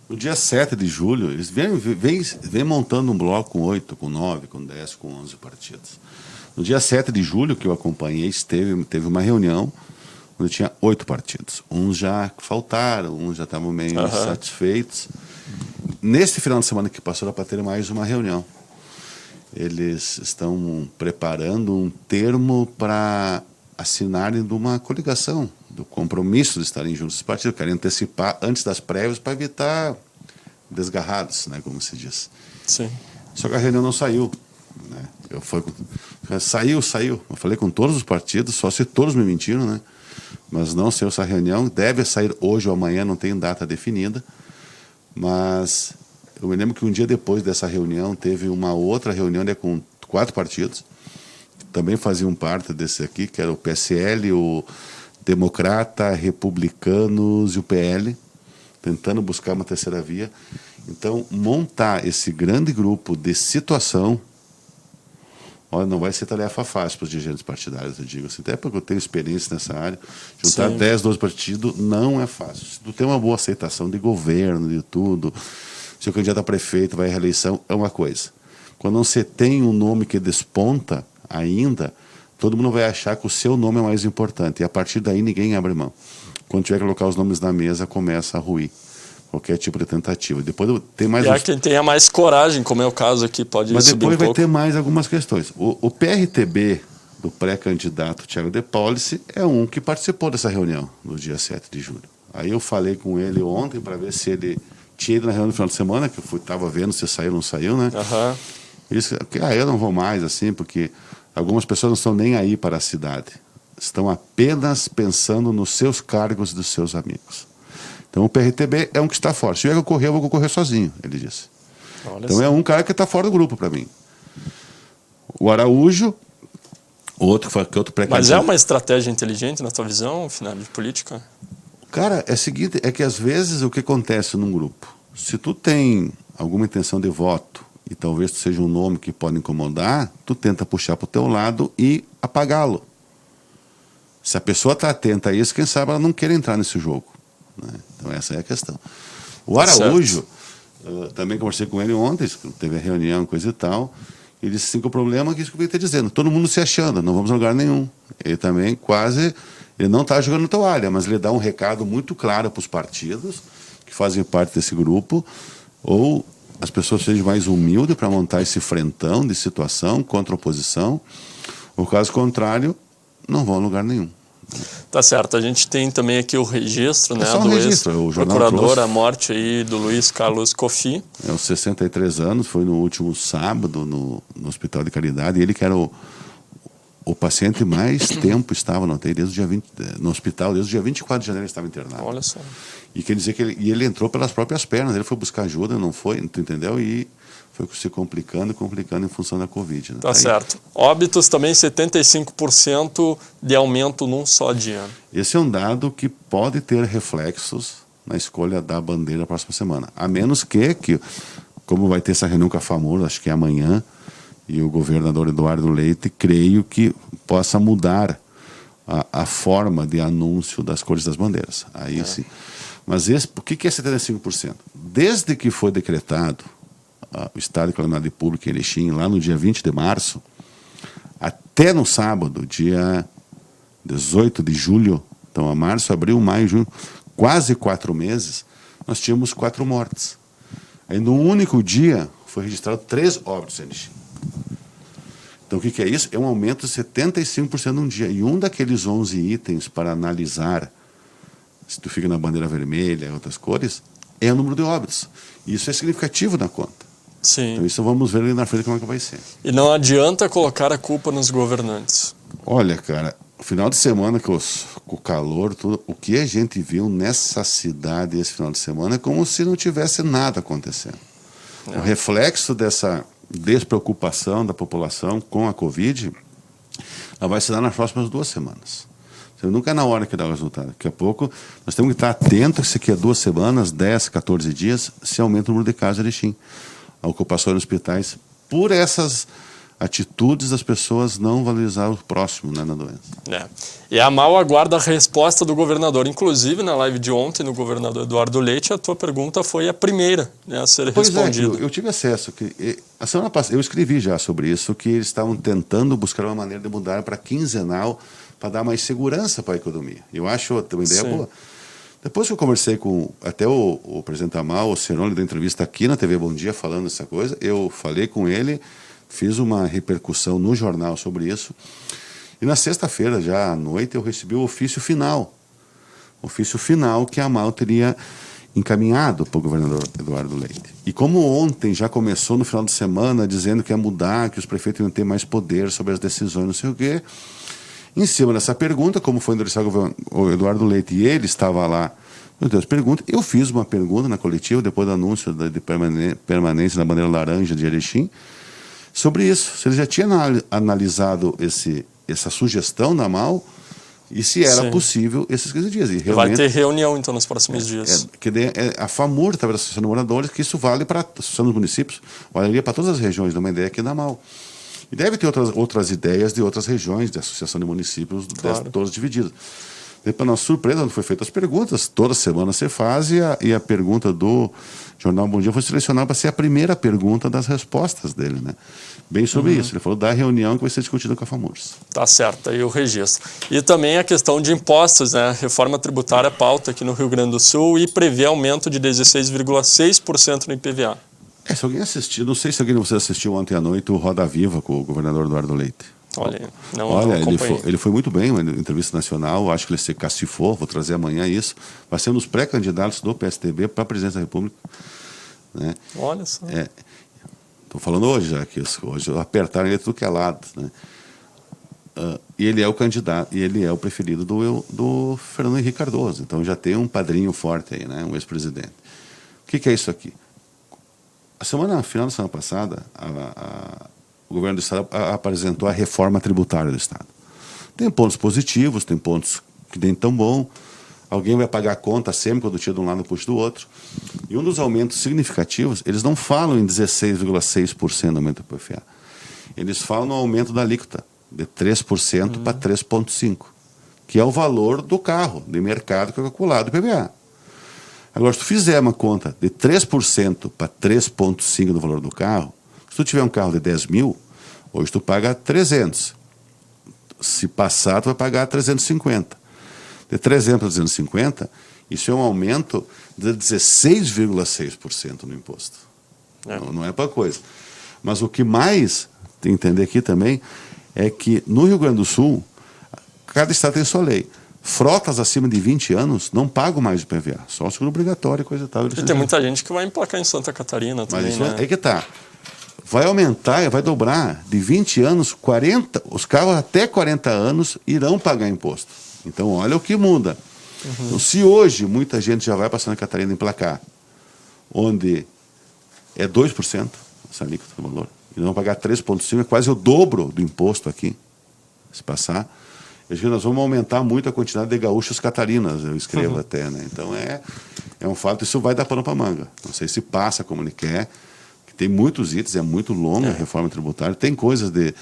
No dia 7 de julho, eles vêm montando um bloco com 8, com 9, com 10, com 11 partidos. No dia 7 de julho, que eu acompanhei, teve uma reunião onde tinha 8 partidos. Uns já faltaram, uns já estavam meio insatisfeitos. Neste final de semana que passou, era para ter mais uma reunião. Eles estão preparando um termo para assinarem de uma coligação, do compromisso de estarem juntos os partidos. Querem antecipar antes das prévias para evitar desgarrados, né, como se diz. Sim. Só que a reunião não saiu. Né? Saiu. Eu falei com todos os partidos, só se todos me mentiram, né? Mas não saiu essa reunião. Deve sair hoje ou amanhã, não tem data definida. Mas eu me lembro que um dia depois dessa reunião, teve uma outra reunião com 4 partidos, que também faziam parte desse aqui, que era o PSL, o Democrata, Republicanos e o PL, tentando buscar uma terceira via. Então, montar esse grande grupo de situação, olha, não vai ser tarefa fácil para os dirigentes partidários, eu digo assim, até porque eu tenho experiência nessa área. Juntar 10, 12 partidos não é fácil. Se tu tem uma boa aceitação de governo, de tudo, se o candidato a prefeito vai à reeleição, é uma coisa. Quando você tem um nome que desponta ainda, todo mundo vai achar que o seu nome é mais importante. E a partir daí ninguém abre mão. Quando tiver que colocar os nomes na mesa, começa a ruir qualquer tipo de tentativa. Depois tem mais. E há quem tenha mais coragem, como é o caso aqui, pode mas subir depois um pouco. Vai ter mais algumas questões. O PRTB do pré-candidato Thiago De Policy é um que participou dessa reunião no dia 7 de julho. Aí eu falei com ele ontem para ver se ele tinha ido na reunião no final de semana, que eu estava vendo se saiu ou não saiu, né? Aham. Ele disse que eu não vou mais, assim, porque algumas pessoas não estão nem aí para a cidade. Estão apenas pensando nos seus cargos e dos seus amigos. Então o PRTB é um que está fora. Se tiver que concorrer, eu vou concorrer sozinho, ele disse. Olha Então só. é um cara que está fora do grupo para mim. O Araújo, outro pré-candidato. Mas é uma estratégia inteligente na tua visão, final de política? Cara, é o seguinte, é que às vezes o que acontece num grupo, se tu tem alguma intenção de voto e talvez tu seja um nome que pode incomodar, tu tenta puxar para o teu lado e apagá-lo. Se a pessoa está atenta a isso, quem sabe ela não quer entrar nesse jogo, né? Então essa é a questão. O Araújo, também conversei com ele ontem, teve a reunião, coisa e tal, e disse assim que o problema é que isso que eu estou dizendo, todo mundo se achando, não vamos a lugar nenhum. Ele também ele não está jogando toalha, mas ele dá um recado muito claro para os partidos que fazem parte desse grupo, ou as pessoas sejam mais humildes para montar esse frentão de situação contra a oposição, ou caso contrário, não vão a lugar nenhum. Tá certo, a gente tem também aqui o registro, né, só um do registro, o jornal ex-procurador, trouxe. a morte aí do Luiz Carlos Coffi. Aos 63 anos, foi no último sábado no Hospital de Caridade, ele que era o paciente mais tempo estava no hospital, desde o dia 24 de janeiro ele estava internado. Olha só. E quer dizer que ele entrou pelas próprias pernas, ele foi buscar ajuda, não foi, tu entendeu? E foi se complicando em função da Covid. Né? Tá certo. Óbitos também 75% de aumento num só dia. Esse é um dado que pode ter reflexos na escolha da bandeira na próxima semana. A menos que como vai ter essa reunião com a FAMUR, acho que é amanhã, e o governador Eduardo Leite, creio que possa mudar a forma de anúncio das cores das bandeiras. Aí sim. Mas por que é 75%? Desde que foi decretado o estado de calamidade pública em Erechim, lá no dia 20 de março, até no sábado, dia 18 de julho, então a março, abril, maio, junho, quase 4 meses, nós tínhamos 4 mortes. Aí no único dia foi registrado 3 óbitos em Erechim. Então o que é isso? É um aumento de 75% num dia. E um daqueles 11 itens para analisar, se tu fica na bandeira vermelha e outras cores, é o número de óbitos. Isso é significativo na conta. Sim. Então isso vamos ver ali na frente como é que vai ser. E não adianta colocar a culpa nos governantes. Olha, cara, final de semana com o calor, tudo, o que a gente viu nessa cidade esse final de semana é como se não tivesse nada acontecendo. O reflexo dessa despreocupação da população com a Covid, ela vai se dar nas próximas 2 semanas. Nunca é na hora que dá o resultado. Daqui a pouco nós temos que estar atentos se daqui a 2 semanas, 10, 14 dias, se aumenta o número de casos de Erechim. A ocupação em hospitais, por essas atitudes das pessoas não valorizar o próximo, né, na doença. E a AMAL aguarda a resposta do governador. Inclusive, na live de ontem, no governador Eduardo Leite, a tua pergunta foi a primeira, né, a ser respondida. Eu tive acesso. A semana passada, eu escrevi já sobre isso, que eles estavam tentando buscar uma maneira de mudar para quinzenal, para dar mais segurança para a economia. Eu acho uma ideia boa. Depois que eu conversei com até o presidente da AMAL, o Cerone, da entrevista aqui na TV Bom Dia, falando essa coisa, eu falei com ele, fiz uma repercussão no jornal sobre isso, e na sexta-feira, já à noite, eu recebi o ofício final que a AMAL teria encaminhado para o governador Eduardo Leite. E como ontem já começou no final de semana dizendo que ia mudar, que os prefeitos iam ter mais poder sobre as decisões, não sei o quê, em cima dessa pergunta, como foi endereçado o Eduardo Leite e ele estava lá, meu Deus, pergunta, eu fiz uma pergunta na coletiva, depois do anúncio de permanência da bandeira laranja de Erechim, sobre isso, se ele já tinha analisado essa sugestão da AMAL e se era possível esses 15 dias. E realmente, vai ter reunião, então, nos próximos dias. A FAMUR, talvez a Associação de Moradores, que isso vale para a Associação dos Municípios, valeria para todas as regiões, dá uma ideia aqui da AMAL. E deve ter outras ideias de outras regiões, de Associação de Municípios, todas divididas. E, para nossa surpresa, quando foi feitas as perguntas, toda semana você faz, e a pergunta do Jornal Bom Dia foi selecionada para ser a primeira pergunta das respostas dele, né? Bem sobre isso. Ele falou da reunião que vai ser discutida com a FAMURS. Tá certo, aí o registro. E também a questão de impostos, né? Reforma tributária pauta aqui no Rio Grande do Sul e prevê aumento de 16,6% no IPVA. Se alguém assistiu, não sei se alguém de vocês assistiu ontem à noite o Roda Viva com o governador Eduardo Leite. Olha, ele foi muito bem na entrevista nacional, acho que ele se cacifou, vou trazer amanhã isso, vai ser um dos pré-candidatos do PSDB para a presidência da República. Né? Olha só. Estou falando hoje, já que hoje apertaram ele tudo que é lado. Né? E ele é o candidato, e ele é o preferido do Fernando Henrique Cardoso. Então já tem um padrinho forte aí, né? Um ex-presidente. O que é isso aqui? Final da semana passada, o governo do Estado apresentou a reforma tributária do Estado. Tem pontos positivos, tem pontos que nem tão bom. Alguém vai pagar a conta sempre quando tira de um lado puxa do outro. E um dos aumentos significativos, eles não falam em 16,6% no aumento do IPVA. Eles falam no aumento da alíquota, de 3% para 3,5%, que é o valor do carro, de mercado que é calculado do IPVA. Agora, se tu fizer uma conta de 3% para 3,5% do valor do carro, se tu tiver um carro de 10 mil, hoje tu paga 300. Se passar, tu vai pagar 350. De 300 para 250, isso é um aumento de 16,6% no imposto. Não é para coisa. Mas o que mais tem que entender aqui também é que no Rio Grande do Sul, cada estado tem sua lei. Frotas acima de 20 anos não pagam mais IPVA, só seguro obrigatório e coisa e tal. E tem muita gente que vai emplacar em Santa Catarina também, mas isso né? É que tá. Vai aumentar, vai dobrar. De 20 anos, 40, os carros até 40 anos irão pagar imposto. Então, olha o que muda. Então, se hoje muita gente já vai para Santa Catarina emplacar, onde é 2% essa alíquota do valor, e não pagar 3,5%, é quase o dobro do imposto aqui, se passar, eu acho que nós vamos aumentar muito a quantidade de gaúchos catarinas, eu escrevo até, né? Então, é um fato, isso vai dar pano para manga. Não sei se passa como ele quer, que tem muitos itens, é muito longa a reforma tributária, tem coisas de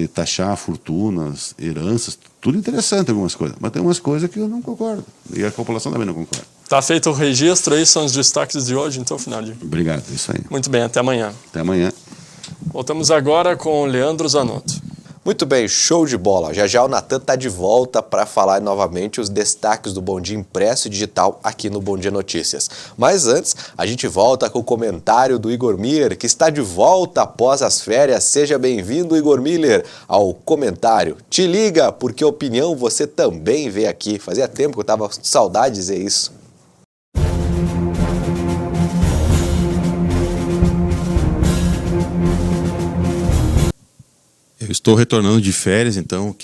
taxar fortunas, heranças, tudo interessante algumas coisas, mas tem umas coisas que eu não concordo, e a população também não concorda. Tá feito o registro, aí são os destaques de hoje, então, Finardi. Obrigado, é isso aí. Muito bem, até amanhã. Até amanhã. Voltamos agora com o Leandro Zanotto. Muito bem, show de bola. Já o Natan está de volta para falar novamente os destaques do Bom Dia impresso e digital aqui no Bom Dia Notícias. Mas antes, a gente volta com o comentário do Igor Miller, que está de volta após as férias. Seja bem-vindo, Igor Miller, ao comentário. Te liga, porque opinião você também vê aqui. Fazia tempo que eu estava com saudade de dizer isso. Eu estou retornando de férias, então,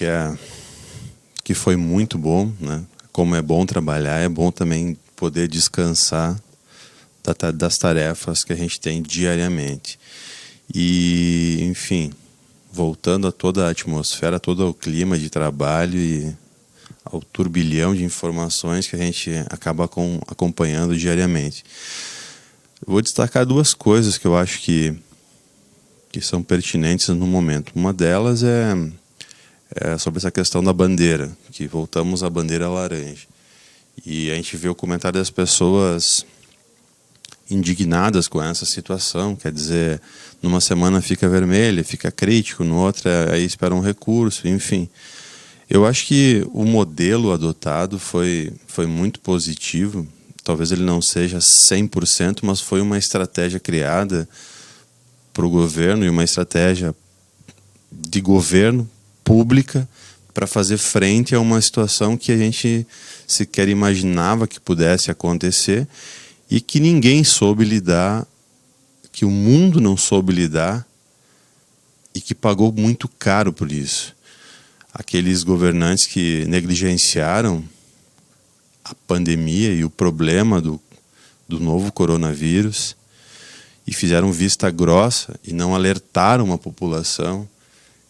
que foi muito bom, né? Como é bom trabalhar, é bom também poder descansar das tarefas que a gente tem diariamente. E, enfim, voltando a toda a atmosfera, todo o clima de trabalho e ao turbilhão de informações que a gente acaba acompanhando diariamente. Eu vou destacar duas coisas que eu acho que são pertinentes no momento. Uma delas é sobre essa questão da bandeira, que voltamos à bandeira laranja. E a gente vê o comentário das pessoas indignadas com essa situação, quer dizer, numa semana fica vermelha, fica crítico, no outro aí espera um recurso, enfim. Eu acho que o modelo adotado foi muito positivo, talvez ele não seja 100%, mas foi uma estratégia criada para o governo e uma estratégia de governo pública para fazer frente a uma situação que a gente sequer imaginava que pudesse acontecer e que ninguém soube lidar, que o mundo não soube lidar e que pagou muito caro por isso. Aqueles governantes que negligenciaram a pandemia e o problema do novo coronavírus e fizeram vista grossa e não alertaram a população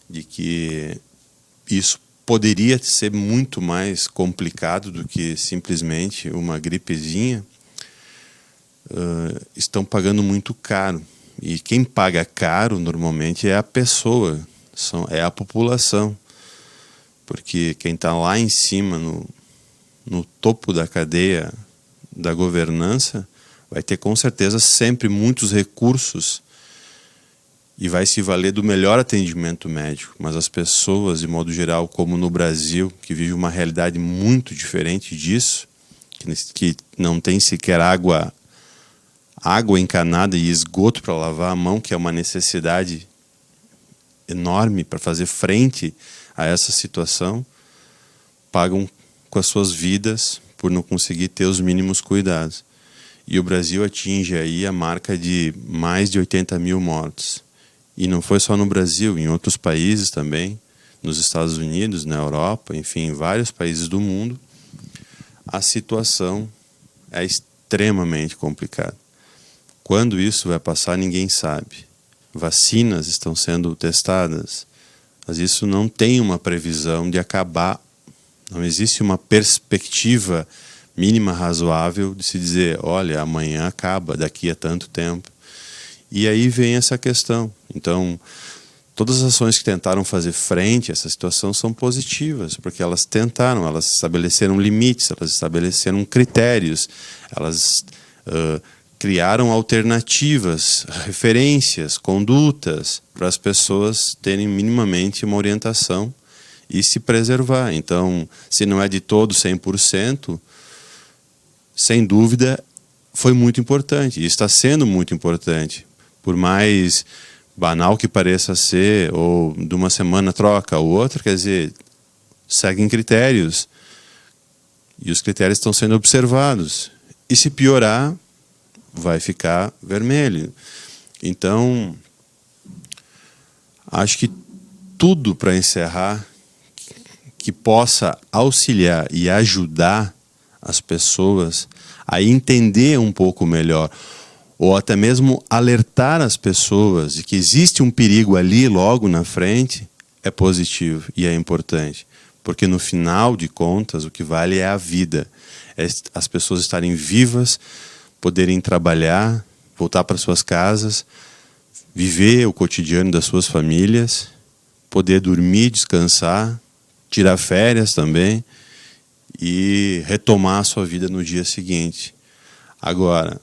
de que isso poderia ser muito mais complicado do que simplesmente uma gripezinha, estão pagando muito caro. E quem paga caro normalmente é a pessoa, é a população. Porque quem está lá em cima, no topo da cadeia da governança, vai ter com certeza sempre muitos recursos e vai se valer do melhor atendimento médico. Mas as pessoas, de modo geral, como no Brasil, que vive uma realidade muito diferente disso, que não tem sequer água encanada e esgoto para lavar a mão, que é uma necessidade enorme para fazer frente a essa situação, pagam com as suas vidas por não conseguir ter os mínimos cuidados. E o Brasil atinge aí a marca de mais de 80 mil mortos. E não foi só no Brasil, em outros países também, nos Estados Unidos, na Europa, enfim, em vários países do mundo, a situação é extremamente complicada. Quando isso vai passar, ninguém sabe. Vacinas estão sendo testadas, mas isso não tem uma previsão de acabar. Não existe uma perspectiva mínima razoável de se dizer, olha, amanhã acaba, daqui a tanto tempo. E aí vem essa questão. Então, todas as ações que tentaram fazer frente a essa situação são positivas, porque elas tentaram, elas estabeleceram limites, elas estabeleceram critérios, elas criaram alternativas, referências, condutas para as pessoas terem minimamente uma orientação e se preservar. Então, se não é de todo 100%, sem dúvida, foi muito importante e está sendo muito importante. Por mais banal que pareça ser, ou de uma semana troca a outra, quer dizer, seguem critérios. E os critérios estão sendo observados. E se piorar, vai ficar vermelho. Então, acho que tudo para encerrar que possa auxiliar e ajudar as pessoas a entender um pouco melhor, ou até mesmo alertar as pessoas de que existe um perigo ali logo na frente, é positivo e é importante. Porque no final de contas, o que vale é a vida. É as pessoas estarem vivas, poderem trabalhar, voltar para suas casas, viver o cotidiano das suas famílias, poder dormir, descansar, tirar férias também e retomar a sua vida no dia seguinte. Agora,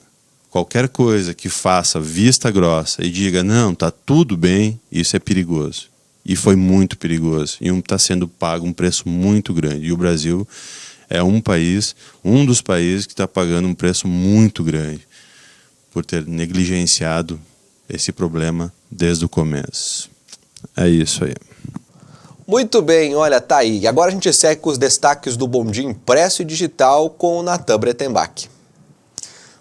qualquer coisa que faça vista grossa e diga, não, está tudo bem, isso é perigoso. E foi muito perigoso. E está sendo pago um preço muito grande. E o Brasil é um dos países que está pagando um preço muito grande por ter negligenciado esse problema desde o começo. É isso aí. Muito bem, olha, tá aí. Agora a gente segue com os destaques do Bom Dia Impresso e Digital com o Natan Bretenbach.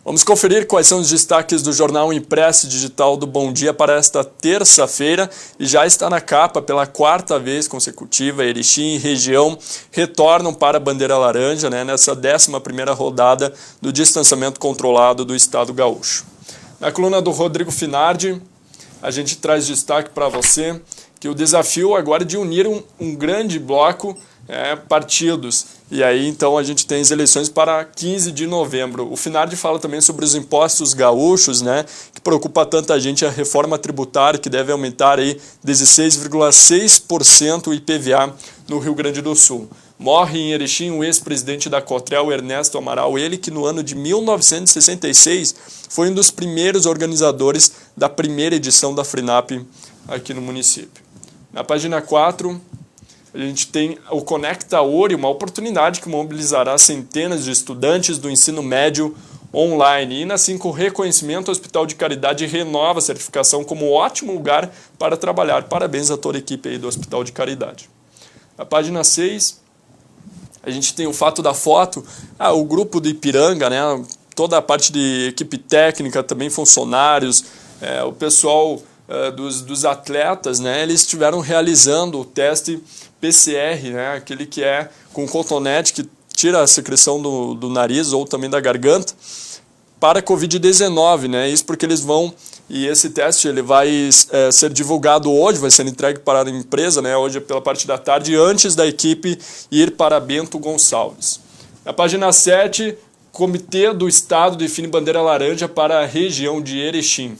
Vamos conferir quais são os destaques do jornal impresso e digital do Bom Dia para esta terça-feira. E já está na capa pela 4ª vez consecutiva. Erechim e região retornam para a bandeira laranja, nessa 11ª rodada do distanciamento controlado do estado gaúcho. Na coluna do Rodrigo Finardi, a gente traz destaque para você que o desafio agora é de unir um grande bloco partidos. E aí, então, a gente tem as eleições para 15 de novembro. O Finardi fala também sobre os impostos gaúchos, que preocupa tanta gente, a reforma tributária, que deve aumentar aí 16,6% o IPVA no Rio Grande do Sul. Morre em Erechim o ex-presidente da Cotrel, Ernesto Amaral, ele que no ano de 1966 foi um dos primeiros organizadores da primeira edição da FRINAP aqui no município. Na página 4, a gente tem o Conecta Ori, uma oportunidade que mobilizará centenas de estudantes do ensino médio online. E na 5, reconhecimento, o Hospital de Caridade renova a certificação como ótimo lugar para trabalhar. Parabéns a toda a equipe aí do Hospital de Caridade. Na página 6, a gente tem o fato da foto, o grupo do Ipiranga, toda a parte de equipe técnica, também funcionários, o pessoal dos atletas, eles estiveram realizando o teste PCR, aquele que é com cotonete que tira a secreção do nariz ou também da garganta para Covid-19, isso porque eles vão, e esse teste ele vai ser divulgado hoje, vai ser entregue para a empresa, hoje pela parte da tarde, antes da equipe ir para Bento Gonçalves. Na página 7, Comitê do Estado define bandeira laranja para a região de Erechim.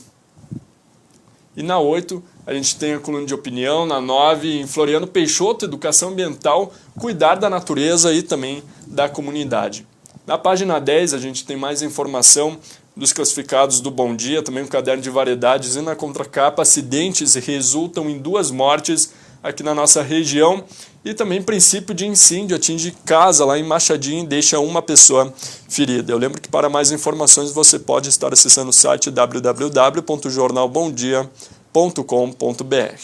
E na 8, a gente tem a coluna de opinião. Na 9, em Floriano Peixoto, educação ambiental, cuidar da natureza e também da comunidade. Na página 10, a gente tem mais informação dos classificados do Bom Dia, também um caderno de variedades. E na contracapa, acidentes resultam em 2 mortes aqui na nossa região. E também princípio de incêndio atinge casa lá em Machadinho e deixa uma pessoa ferida. Eu lembro que para mais informações você pode estar acessando o site www.jornalbomdia.com.br.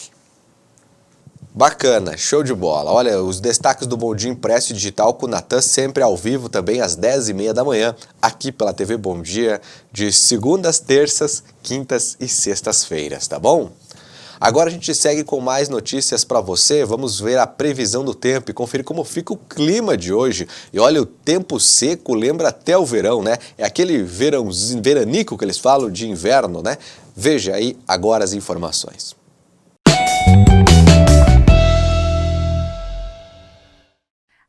Bacana, show de bola. Olha, os destaques do Bom Dia Impresso e Digital com o Natan sempre ao vivo, também às 10h30 da manhã, aqui pela TV Bom Dia, de segundas, terças, quintas e sextas-feiras, tá bom? Agora a gente segue com mais notícias para você. Vamos ver a previsão do tempo e conferir como fica o clima de hoje. E olha, o tempo seco lembra até o verão, né? É aquele veranico que eles falam de inverno, né? Veja aí agora as informações.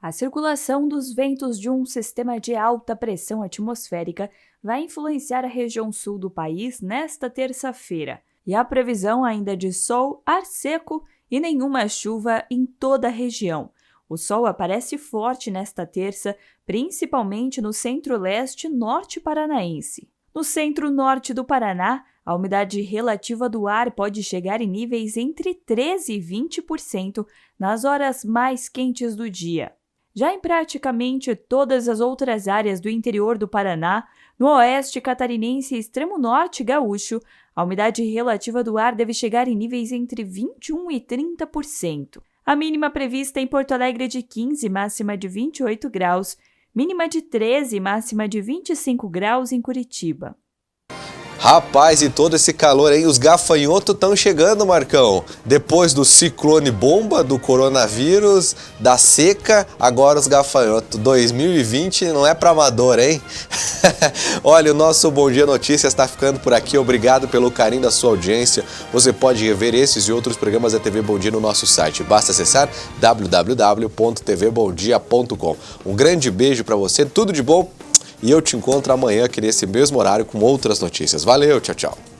A circulação dos ventos de um sistema de alta pressão atmosférica vai influenciar a região sul do país nesta terça-feira. E a previsão ainda de sol, ar seco e nenhuma chuva em toda a região. O sol aparece forte nesta terça, principalmente no centro-leste e norte paranaense. No centro-norte do Paraná, a umidade relativa do ar pode chegar em níveis entre 13% e 20% nas horas mais quentes do dia. Já em praticamente todas as outras áreas do interior do Paraná, no oeste catarinense e extremo norte gaúcho, a umidade relativa do ar deve chegar em níveis entre 21% e 30%. A mínima prevista em Porto Alegre é de 15, máxima de 28 graus, mínima de 13, máxima de 25 graus em Curitiba. Rapaz, e todo esse calor aí, os gafanhotos estão chegando, Marcão. Depois do ciclone bomba, do coronavírus, da seca, agora os gafanhotos. 2020 não é para amador, hein? Olha, o nosso Bom Dia Notícias está ficando por aqui. Obrigado pelo carinho da sua audiência. Você pode rever esses e outros programas da TV Bom Dia no nosso site. Basta acessar www.tvbomdia.com. Um grande beijo para você, tudo de bom. E eu te encontro amanhã aqui nesse mesmo horário com outras notícias. Valeu, tchau, tchau.